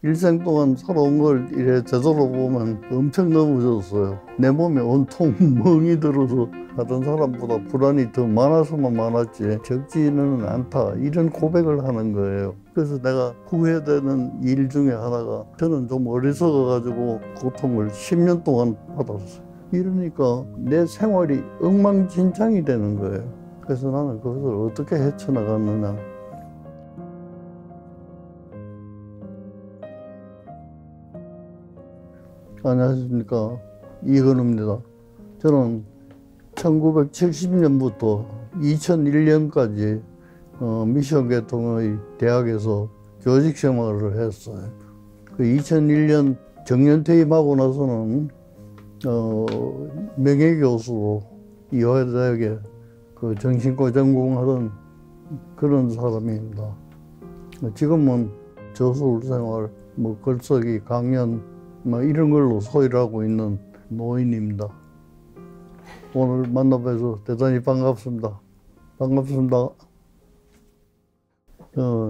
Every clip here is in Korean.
일생 동안 살아온 걸 이래 되돌아보면 엄청 넘어졌어요. 내 몸에 온통 멍이 들어서 다른 사람보다 불안이 더 많아서만 많았지 적지는 않다, 이런 고백을 하는 거예요. 그래서 내가 후회되는 일 중에 하나가, 저는 좀 어리석어가지고 고통을 10년 동안 받았어요. 이러니까 내 생활이 엉망진창이 되는 거예요. 그래서 나는 그것을 어떻게 헤쳐나갔느냐. 안녕하십니까, 이건우입니다. 저는 1970년부터 2001년까지 미션 계통의 대학에서 교직 생활을 했어요. 그 2001년 정년 퇴임하고 나서는 명예교수로 이화여대학에 그 정신과 전공하던 그런 사람입니다. 지금은 저술 생활, 뭐 글쓰기, 강연, 뭐 이런 걸로 소일을 하고 있는 노인입니다. 오늘 만나뵈서 대단히 반갑습니다. 반갑습니다.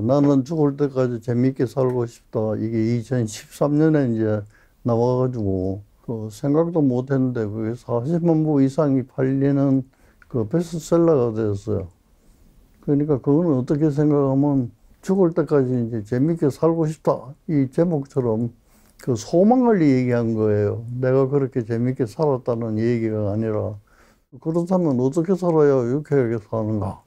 나는 죽을 때까지 재밌게 살고 싶다. 이게 2013년에 이제 나와가지고 생각도 못했는데 그게 40만 부 이상이 팔리는 그 베스트셀러가 되었어요. 그러니까 그거는 어떻게 생각하면 죽을 때까지 이제 재밌게 살고 싶다, 이 제목처럼 그 소망을 얘기한 거예요. 내가 그렇게 재밌게 살았다는 얘기가 아니라, 그렇다면 어떻게 살아야 유쾌하게 사는가?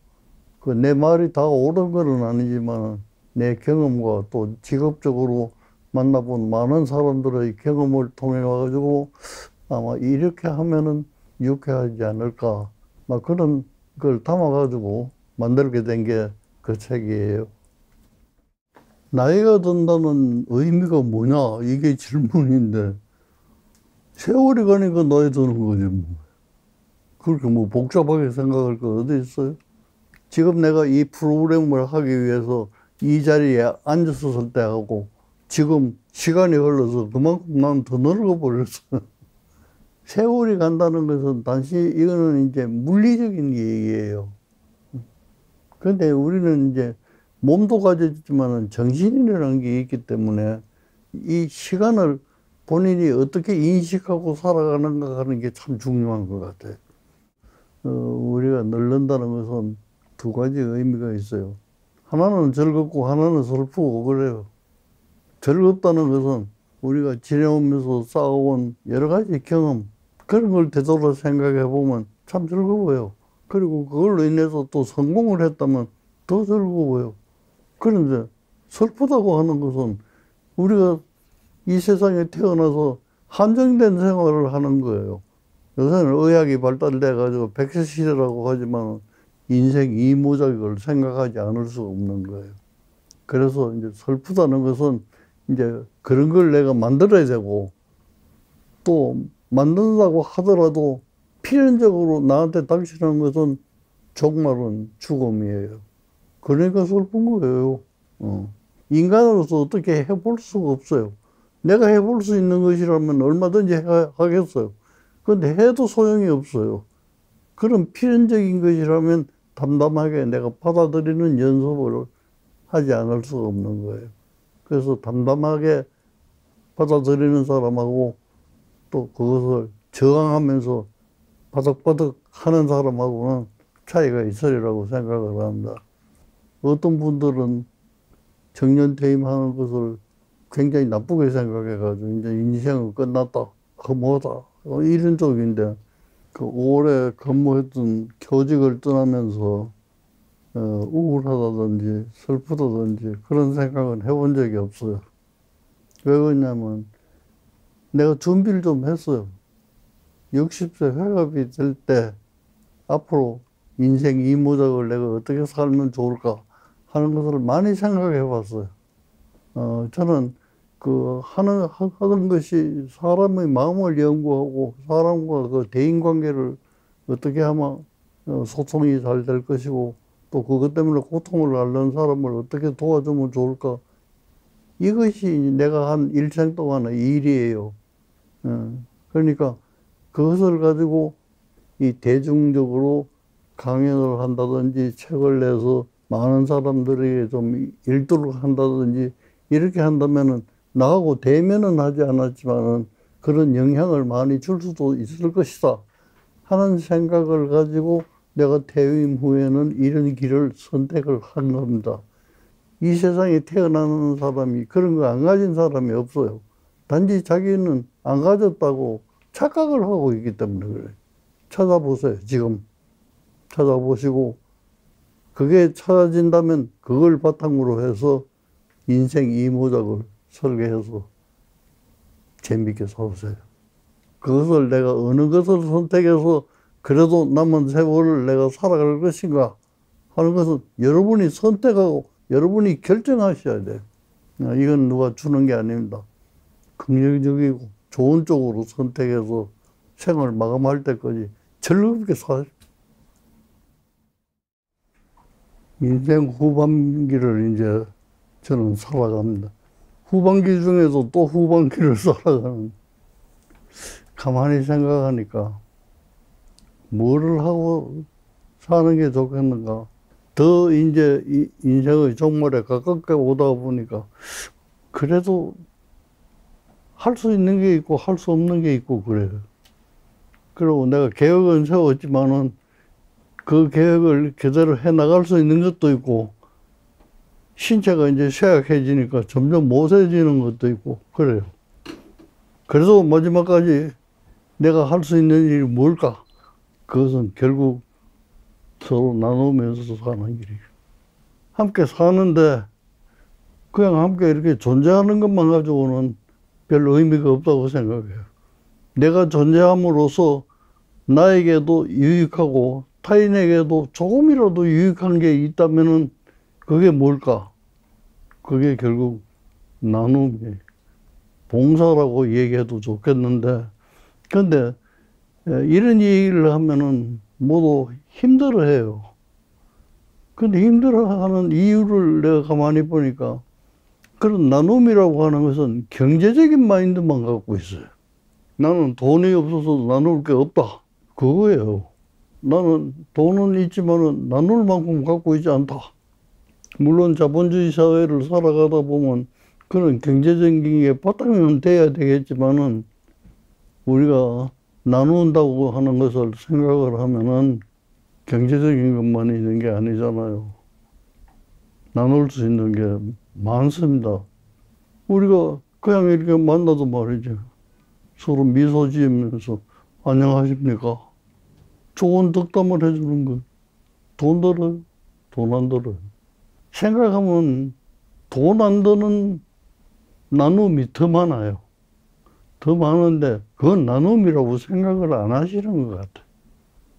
그 내 말이 다 옳은 건 아니지만 내 경험과 또 직업적으로 만나본 많은 사람들의 경험을 통해 가지고 아마 이렇게 하면은 유쾌하지 않을까, 막 그런 걸 담아 가지고 만들게 된 게 그 책이에요. 나이가 든다는 의미가 뭐냐, 이게 질문인데, 세월이 가니까 나이 드는 거지 뭐. 그렇게 뭐 복잡하게 생각할 거 어디 있어요? 지금 내가 이 프로그램을 하기 위해서 이 자리에 앉았을 때하고 지금 시간이 흘러서 그만큼 난 더 늙어버렸어. 세월이 간다는 것은 단지 이거는 이제 물리적인 얘기예요. 그런데 우리는 이제 몸도 가졌지만 정신이라는 게 있기 때문에 이 시간을 본인이 어떻게 인식하고 살아가는가 하는 게 참 중요한 것 같아요. 우리가 늙는다는 것은 두 가지 의미가 있어요. 하나는 즐겁고 하나는 슬프고 그래요. 즐겁다는 것은 우리가 지내오면서 쌓아온 여러 가지 경험, 그런 걸 되돌아 생각해 보면 참 즐거워요. 그리고 그걸로 인해서 또 성공을 했다면 더 즐거워요. 그런데 슬프다고 하는 것은 우리가 이 세상에 태어나서 한정된 생활을 하는 거예요. 요새는 의학이 발달돼 가지고 백세 시대라고 하지만 인생 이모작을 생각하지 않을 수가 없는 거예요. 그래서 이제 슬프다는 것은 이제 그런 걸 내가 만들어야 되고, 또 만든다고 하더라도 필연적으로 나한테 닥치는 것은 종말은 죽음이에요. 그러니까 슬픈 거예요. 인간으로서 어떻게 해볼 수가 없어요. 내가 해볼 수 있는 것이라면 얼마든지 하겠어요. 그런데 해도 소용이 없어요. 그런 필연적인 것이라면 담담하게 내가 받아들이는 연습을 하지 않을 수가 없는 거예요. 그래서 담담하게 받아들이는 사람하고 또 그것을 저항하면서 바득바득 하는 사람하고는 차이가 있으리라고 생각을 합니다. 어떤 분들은 정년퇴임하는 것을 굉장히 나쁘게 생각해가지고 이제 인생은 끝났다, 허무하다, 이런 쪽인데, 그 오래 근무했던 교직을 떠나면서 우울하다든지 슬프다든지 그런 생각은 해본 적이 없어요. 왜 그러냐면 내가 준비를 좀 했어요. 60세 회갑이 될 때 앞으로 인생 이모작을 내가 어떻게 살면 좋을까 하는 것을 많이 생각해 봤어요. 저는 하던 것이 사람의 마음을 연구하고 사람과 그 대인관계를 어떻게 하면 소통이 잘 될 것이고, 또 그것 때문에 고통을 앓는 사람을 어떻게 도와주면 좋을까, 이것이 내가 한 일생 동안의 일이에요. 그러니까 그것을 가지고 이 대중적으로 강연을 한다든지 책을 내서 많은 사람들에게 좀 일도를 한다든지 이렇게 한다면은 나하고 대면은 하지 않았지만은 그런 영향을 많이 줄 수도 있을 것이다 하는 생각을 가지고 내가 퇴임 후에는 이런 길을 선택을 한 겁니다. 이 세상에 태어나는 사람이 그런 거 안 가진 사람이 없어요. 단지 자기는 안 가졌다고 착각을 하고 있기 때문에 그래요. 찾아보세요. 지금 찾아보시고 그게 찾아진다면 그걸 바탕으로 해서 인생 이모작을 설계해서 재밌게 사세요. 그것을 내가 어느 것을 선택해서 그래도 남은 세월을 내가 살아갈 것인가 하는 것은 여러분이 선택하고 여러분이 결정하셔야 돼요. 이건 누가 주는 게 아닙니다. 긍정적이고 좋은 쪽으로 선택해서 생을 마감할 때까지 즐겁게 사십시오. 인생 후반기를 이제 저는 살아갑니다. 후반기 중에도 또 후반기를 살아가는, 가만히 생각하니까 뭐를 하고 사는 게 좋겠는가. 더 이제 인생의 종말에 가깝게 오다 보니까 그래도 할 수 있는 게 있고 할 수 없는 게 있고 그래요. 그리고 내가 계획은 세웠지만은 그 계획을 제대로 해 나갈 수 있는 것도 있고 신체가 이제 쇠약해지니까 점점 못해지는 것도 있고 그래요. 그래서 마지막까지 내가 할 수 있는 일이 뭘까? 그것은 결국 서로 나누면서 사는 일이에요. 함께 사는데 그냥 함께 이렇게 존재하는 것만 가지고는 별 의미가 없다고 생각해요. 내가 존재함으로써 나에게도 유익하고 타인에게도 조금이라도 유익한 게 있다면은 그게 뭘까? 그게 결국 나눔이 봉사라고 얘기해도 좋겠는데, 근데 이런 얘기를 하면은 모두 힘들어해요. 근데 힘들어하는 이유를 내가 가만히 보니까 그런 나눔이라고 하는 것은 경제적인 마인드만 갖고 있어요. 나는 돈이 없어서 나눌 게 없다. 그거예요. 나는 돈은 있지만은 나눌 만큼 갖고 있지 않다. 물론 자본주의 사회를 살아가다 보면 그런 경제적인 게 바탕은 돼야 되겠지만은 우리가 나눈다고 하는 것을 생각을 하면은 경제적인 것만 있는 게 아니잖아요. 나눌 수 있는 게 많습니다. 우리가 그냥 이렇게 만나도 말이죠. 서로 미소 지으면서 안녕하십니까? 좋은 덕담을 해주는 거. 돈 들어요? 돈 안 들어요? 생각하면 돈 안 드는 나눔이 더 많아요. 더 많은데 그건 나눔이라고 생각을 안 하시는 것 같아요.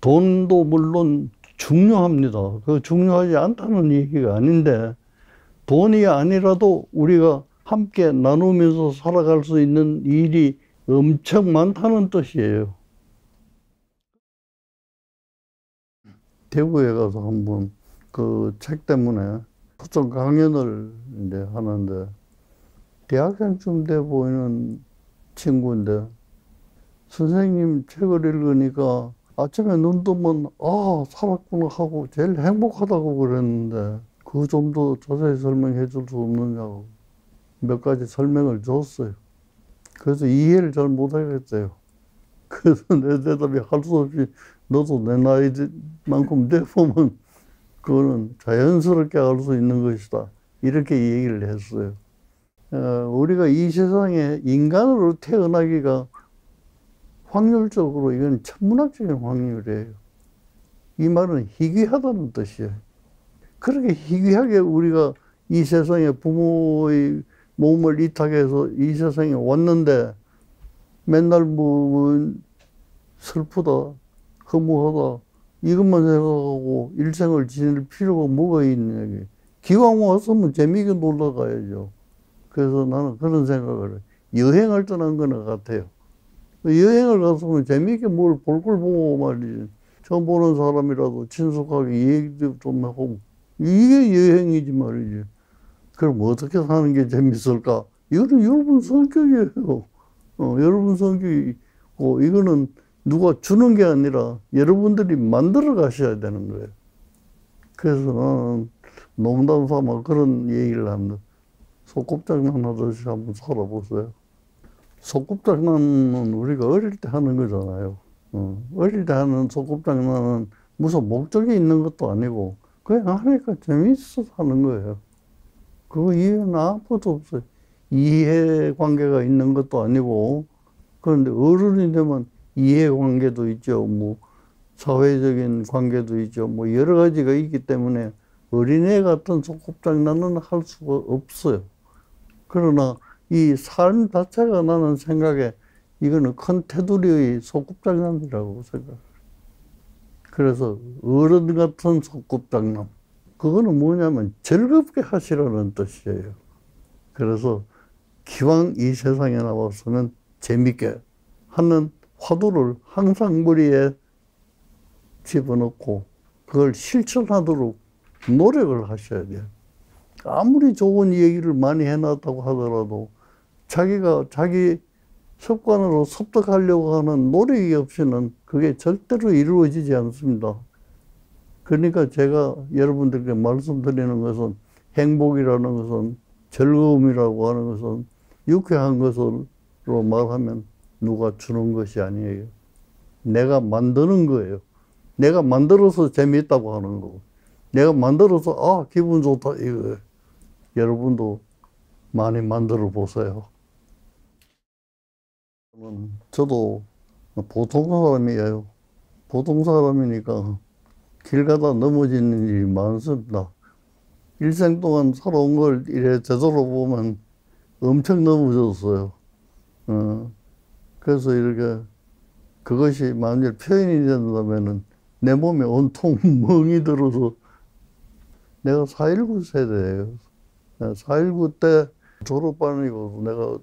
돈도 물론 중요합니다. 그 중요하지 않다는 얘기가 아닌데 돈이 아니라도 우리가 함께 나누면서 살아갈 수 있는 일이 엄청 많다는 뜻이에요. 대구에 가서 한번 그 책 때문에 특정 강연을 이제 하는데 대학생쯤 돼 보이는 친구인데 선생님 책을 읽으니까 아침에 눈 뜨면 아 살았구나 하고 제일 행복하다고 그랬는데 그 좀 더 자세히 설명해 줄 수 없느냐고 몇 가지 설명을 줬어요. 그래서 이해를 잘 못하겠어요. 그래서 내 대답이 할 수 없이 너도 내 나이만큼 돼보면 그거는 자연스럽게 알 수 있는 것이다. 이렇게 얘기를 했어요. 우리가 이 세상에 인간으로 태어나기가 확률적으로 이건 천문학적인 확률이에요. 이 말은 희귀하다는 뜻이에요. 그렇게 희귀하게 우리가 이 세상에 부모의 몸을 이탁해서 이 세상에 왔는데 맨날 뭐 슬프다, 허무하다 이것만 생각하고 일생을 지낼 필요가 뭐가 있느냐. 기왕 왔으면 재미있게 놀러 가야죠. 그래서 나는 그런 생각을 해요. 여행을 떠난 거나 같아요. 여행을 갔으면 재미있게 뭘 볼 걸 보고 말이지. 처음 보는 사람이라도 친숙하게 얘기도 좀 하고. 이게 여행이지 말이지. 그럼 어떻게 사는 게 재밌을까? 이거는 여러분 성격이에요. 여러분 성격이고, 이거는 누가 주는 게 아니라 여러분들이 만들어 가셔야 되는 거예요. 그래서 나는 농담 삼아 그런 얘기를 합니다. 소꿉장난 하듯이 한번 살아보세요. 소꿉장난은 우리가 어릴 때 하는 거잖아요. 어릴 때 하는 소꿉장난은 무슨 목적이 있는 것도 아니고 그냥 하니까 재미있어서 하는 거예요. 그거 이해는 아무것도 없어요. 이해관계가 있는 것도 아니고, 그런데 어른이 되면 이해관계도 있죠. 뭐 사회적인 관계도 있죠. 뭐 여러 가지가 있기 때문에 어린애 같은 소꿉장난은 할 수가 없어요. 그러나 이 삶 자체가 나는 생각에 이거는 큰 테두리의 소꿉장난이라고 생각해요. 그래서 어른 같은 소꿉장난. 그거는 뭐냐면 즐겁게 하시라는 뜻이에요. 그래서 기왕 이 세상에 나왔으면 재밌게 하는 화두를 항상 머리에 집어넣고 그걸 실천하도록 노력을 하셔야 돼요. 아무리 좋은 얘기를 많이 해놨다고 하더라도 자기가 자기 습관으로 습득하려고 하는 노력이 없이는 그게 절대로 이루어지지 않습니다. 그러니까 제가 여러분들께 말씀드리는 것은 행복이라는 것은 즐거움이라고 하는 것은 유쾌한 것으로 말하면 누가 주는 것이 아니에요. 내가 만드는 거예요. 내가 만들어서 재미있다고 하는 거고. 내가 만들어서 아 기분 좋다 이거예요. 여러분도 많이 만들어 보세요. 저도 보통 사람이에요. 보통 사람이니까 길 가다 넘어지는 일이 많습니다. 일생 동안 살아온 걸 이래 되돌아보면 엄청 넘어졌어요. 그래서 이렇게 그것이 만일 표현이 된다면은 내 몸에 온통 멍이 들어서 내가 4.19 세대예요. 4.19 때 졸업반이고 내가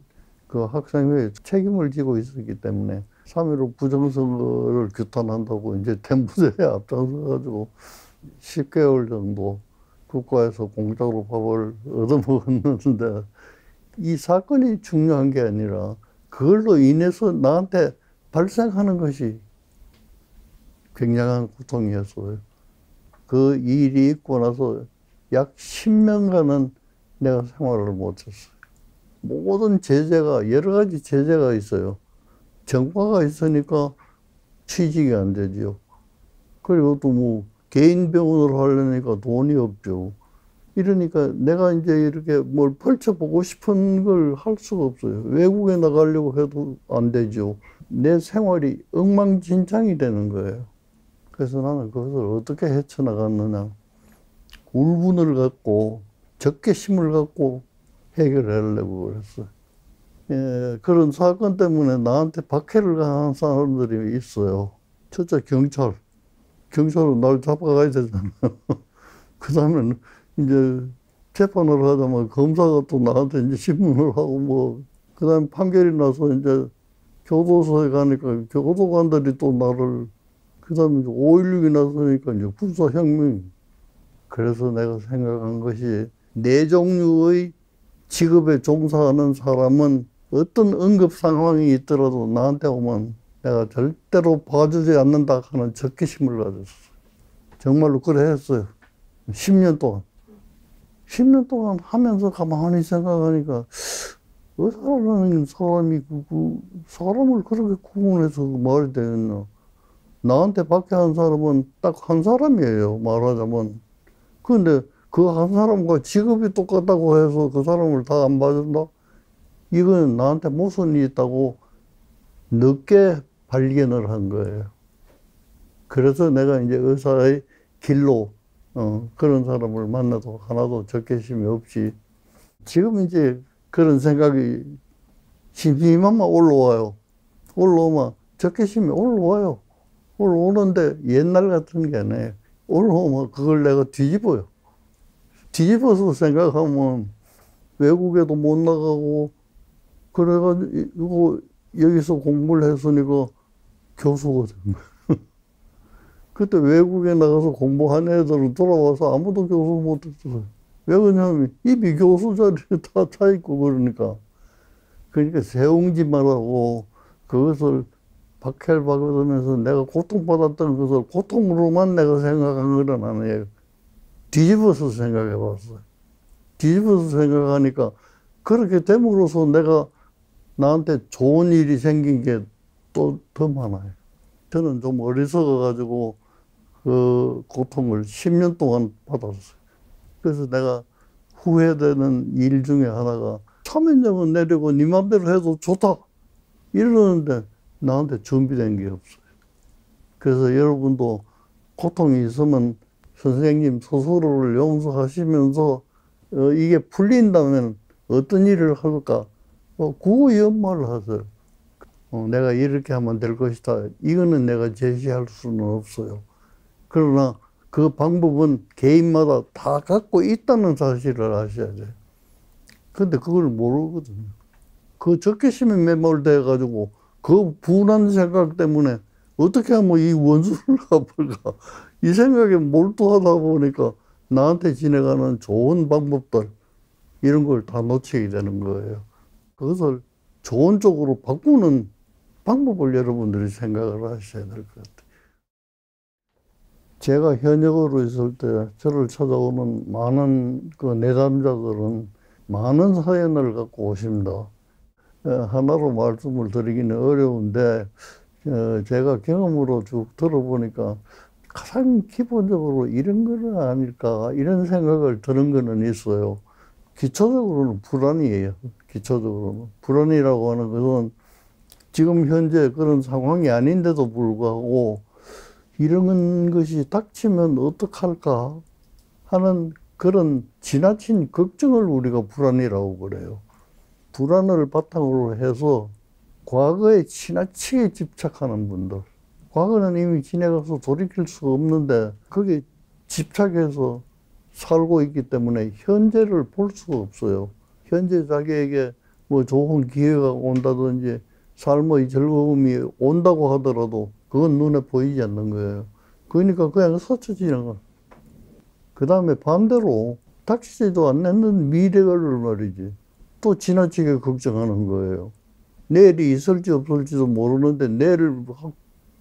그 학생회에 책임을 지고 있었기 때문에 3.15 부정선거를 규탄한다고 이제 태무대에 앞장서가지고 10개월 정도 국가에서 공짜로 밥을 얻어먹었는데 이 사건이 중요한 게 아니라 그걸로 인해서 나한테 발생하는 것이 굉장한 고통이었어요. 그 일이 있고 나서 약 10년간은 내가 생활을 못했어요. 모든 제재가, 여러 가지 제재가 있어요. 정과가 있으니까 취직이 안 되죠. 그리고 또 뭐 개인 병원을 하려니까 돈이 없죠. 이러니까 내가 이제 이렇게 뭘 펼쳐보고 싶은 걸 할 수가 없어요. 외국에 나가려고 해도 안 되죠. 내 생활이 엉망진창이 되는 거예요. 그래서 나는 그것을 어떻게 헤쳐나갔느냐. 울분을 갖고, 적개심을 갖고 해결하려고 그랬어요. 예, 그런 사건 때문에 나한테 박해를 가한 사람들이 있어요. 첫째 경찰로 날 잡아가야 되잖아요. 그 다음에는 이제 재판을 하자면 검사가 또 나한테 이제 신문을 하고 뭐, 그 다음에 판결이 나서 이제 교도소에 가니까 교도관들이 또 나를, 그 다음에 5.16이 나서니까 이제 군사혁명. 그래서 내가 생각한 것이 네 종류의 직업에 종사하는 사람은 어떤 응급 상황이 있더라도 나한테 오면 내가 절대로 봐주지 않는다 하는 적개심을 가졌어요. 정말로 그래 했어요. 10년 동안. 10년 동안 하면서 가만히 생각하니까 의사라는 사람이 사람을 그렇게 구분해서 말이 되겠나. 나한테 박해한 사람은 딱 한 사람이에요, 말하자면. 그런데 그 한 사람과 직업이 똑같다고 해서 그 사람을 다 안 봐준다? 이건 나한테 모순이 있다고 늦게 발견을 한 거예요. 그래서 내가 이제 의사의 길로 그런 사람을 만나도 하나도 적개심이 없이 지금 이제 그런 생각이 심심하면 올라와요. 올라오면 적개심이 올라와요. 올라오는데 옛날 같은 게 아니에요. 올라오면 그걸 내가 뒤집어요. 뒤집어서 생각하면 외국에도 못 나가고 그래가지고 여기서 공부를 했으니까 교수가 된 거예요. 그때 외국에 나가서 공부한 애들은 돌아와서 아무도 교수 못했어요. 왜 그러냐면 입이 교수 자리에 다 차 있고 그러니까. 그러니까 세웅지만 하고 그것을 박해를 받으면서 내가 고통받았던 것을 고통으로만 내가 생각한 건 아니에요. 뒤집어서 생각해 봤어요. 뒤집어서 생각하니까 그렇게 됨으로써 내가 나한테 좋은 일이 생긴 게 또 더 많아요. 저는 좀 어리석어가지고 그 고통을 10년 동안 받았어요. 그래서 내가 후회되는 일 중에 하나가 참여정은 내리고 네 맘대로 해도 좋다 이러는데 나한테 준비된 게 없어요. 그래서 여러분도 고통이 있으면 선생님 스스로를 용서하시면서 이게 풀린다면 어떤 일을 할까? 구호연마를 하세요. 내가 이렇게 하면 될 것이다. 이거는 내가 제시할 수는 없어요. 그러나 그 방법은 개인마다 다 갖고 있다는 사실을 아셔야 돼요. 근데 그걸 모르거든요. 그 적개심에 매몰돼가지고 그 분한 생각 때문에 어떻게 하면 이 원수를 갚을까? 이 생각에 몰두하다 보니까 나한테 지나가는 좋은 방법들, 이런 걸 다 놓치게 되는 거예요. 그것을 좋은 쪽으로 바꾸는 방법을 여러분들이 생각을 하셔야 될 것 같아요. 제가 현역으로 있을 때 저를 찾아오는 많은 그 내담자들은 많은 사연을 갖고 오십니다. 하나로 말씀을 드리기는 어려운데 제가 경험으로 쭉 들어보니까 가장 기본적으로 이런 거는 아닐까 이런 생각을 드는 거는 있어요. 기초적으로는 불안이에요. 기초적으로는. 불안이라고 하는 것은 지금 현재 그런 상황이 아닌데도 불구하고 이런 것이 닥치면 어떡할까 하는 그런 지나친 걱정을 우리가 불안이라고 그래요. 불안을 바탕으로 해서 과거에 지나치게 집착하는 분들. 과거는 이미 지나가서 돌이킬 수가 없는데 거기에 집착해서 살고 있기 때문에 현재를 볼 수가 없어요. 현재 자기에게 뭐 좋은 기회가 온다든지 삶의 즐거움이 온다고 하더라도 그건 눈에 보이지 않는 거예요. 그러니까 그냥 스쳐 지나가. 그 다음에 반대로 닥치지도 않는 미래를 말이지. 또 지나치게 걱정하는 거예요. 내일이 있을지 없을지도 모르는데 내일을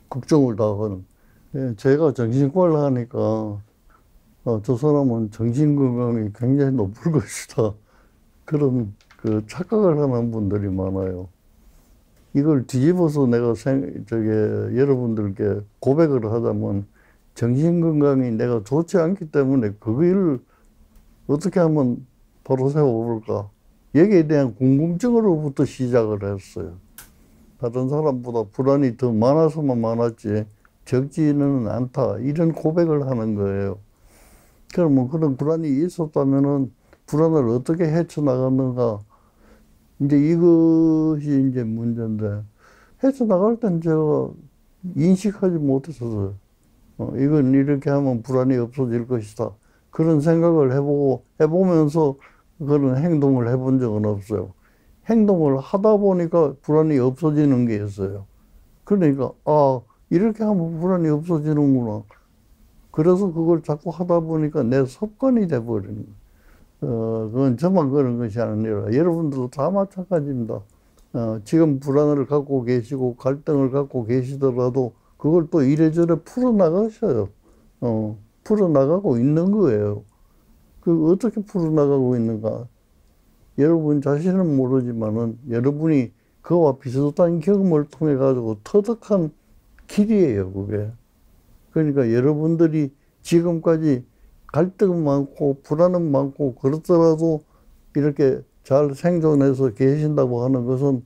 걱정을 다 하는. 제가 정신과를 하니까 저 사람은 정신건강이 굉장히 높을 것이다. 그런 그 착각을 하는 분들이 많아요. 이걸 뒤집어서 내가 여러분들께 고백을 하자면 정신건강이 내가 좋지 않기 때문에 그걸 어떻게 하면 바로 세워볼까? 여기에 대한 궁금증으로부터 시작을 했어요. 다른 사람보다 불안이 더 많아서만 많았지 적지는 않다. 이런 고백을 하는 거예요. 그러면 그런 불안이 있었다면은 불안을 어떻게 헤쳐나갔는가? 이제 이것이 이제 문제인데, 헤쳐나갈 땐 제가 인식하지 못했어요. 이건 이렇게 하면 불안이 없어질 것이다. 그런 생각을 해보면서 그런 행동을 해본 적은 없어요. 행동을 하다 보니까 불안이 없어지는 게 있어요. 그러니까, 이렇게 하면 불안이 없어지는구나. 그래서 그걸 자꾸 하다 보니까 내 습관이 돼버리는 거예요. 그건 저만 그런 것이 아니라 여러분들도 다 마찬가지입니다. 지금 불안을 갖고 계시고 갈등을 갖고 계시더라도 그걸 또 이래저래 풀어나가셔요. 풀어나가고 있는 거예요. 그 어떻게 풀어나가고 있는가? 여러분 자신은 모르지만은 여러분이 그와 비슷한 경험을 통해 가지고 터득한 길이에요, 그게. 그러니까 여러분들이 지금까지 갈등은 많고 불안은 많고 그렇더라도 이렇게 잘 생존해서 계신다고 하는 것은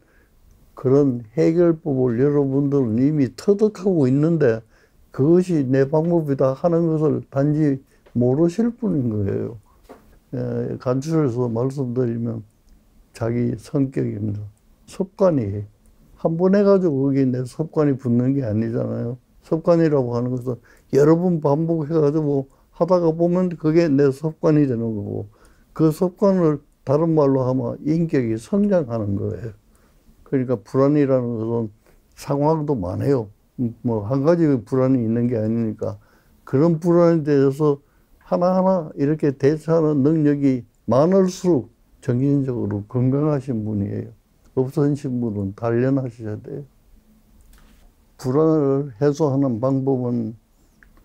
그런 해결법을 여러분들은 이미 터득하고 있는데 그것이 내 방법이다 하는 것을 단지 모르실 뿐인 거예요. 간추려서 말씀드리면 자기 성격입니다. 습관이. 한 번 해가지고 그게 내 습관이 붙는 게 아니잖아요. 습관이라고 하는 것은 여러 번 반복해가지고 하다가 보면 그게 내 습관이 되는 거고 그 습관을 다른 말로 하면 인격이 성장하는 거예요. 그러니까 불안이라는 것은 상황도 많아요. 뭐 한 가지 불안이 있는 게 아니니까 그런 불안에 대해서 하나하나 이렇게 대처하는 능력이 많을수록 정신적으로 건강하신 분이에요. 없으신 분은 단련하셔야 돼요. 불안을 해소하는 방법은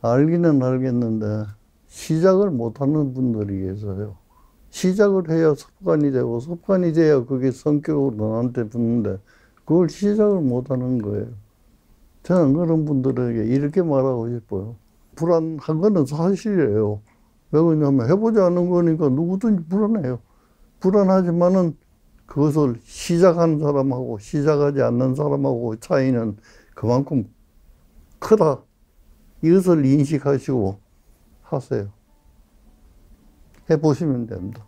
알기는 알겠는데 시작을 못하는 분들이 계세요. 시작을 해야 습관이 되고 습관이 돼야 그게 성격으로 너한테 붙는데 그걸 시작을 못 하는 거예요. 저는 그런 분들에게 이렇게 말하고 싶어요. 불안한 거는 사실이에요. 왜 그러냐면 해보지 않은 거니까 누구든지 불안해요. 불안하지만은 그것을 시작하는 사람하고 시작하지 않는 사람하고 차이는 그만큼 크다. 이것을 인식하시고 하세요. 해보시면 됩니다.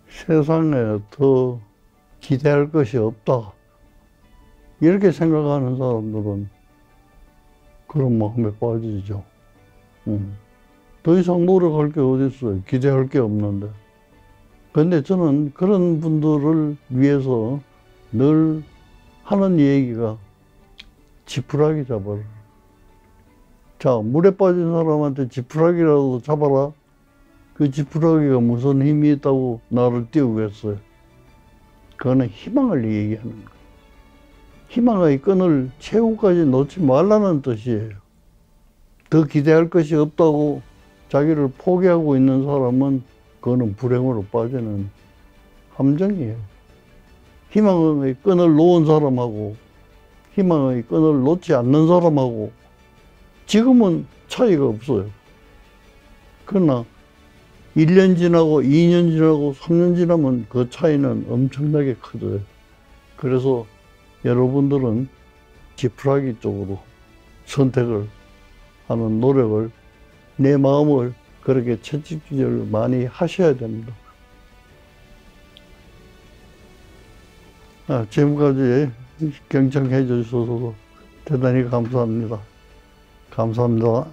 세상에 더 기대할 것이 없다. 이렇게 생각하는 사람들은 그런 마음에 빠지죠. 더 이상 노력할 게 어디 있어요. 기대할 게 없는데. 근데 저는 그런 분들을 위해서 늘 하는 얘기가 지푸라기 잡아라. 자, 물에 빠진 사람한테 지푸라기라도 잡아라. 그 지푸라기가 무슨 힘이 있다고 나를 띄우겠어요. 그거는 희망을 얘기하는 거예요. 희망의 끈을 최후까지 놓지 말라는 뜻이에요. 더 기대할 것이 없다고 자기를 포기하고 있는 사람은 그거는 불행으로 빠지는 함정이에요. 희망의 끈을 놓은 사람하고 희망의 끈을 놓지 않는 사람하고 지금은 차이가 없어요. 그러나 1년 지나고 2년 지나고 3년 지나면 그 차이는 엄청나게 커져요. 그래서 여러분들은 지푸라기 쪽으로 선택을 하는 노력을, 내 마음을 그렇게 채찍질을 많이 하셔야 됩니다. 지금까지 경청해 주셔서 대단히 감사합니다. 감사합니다.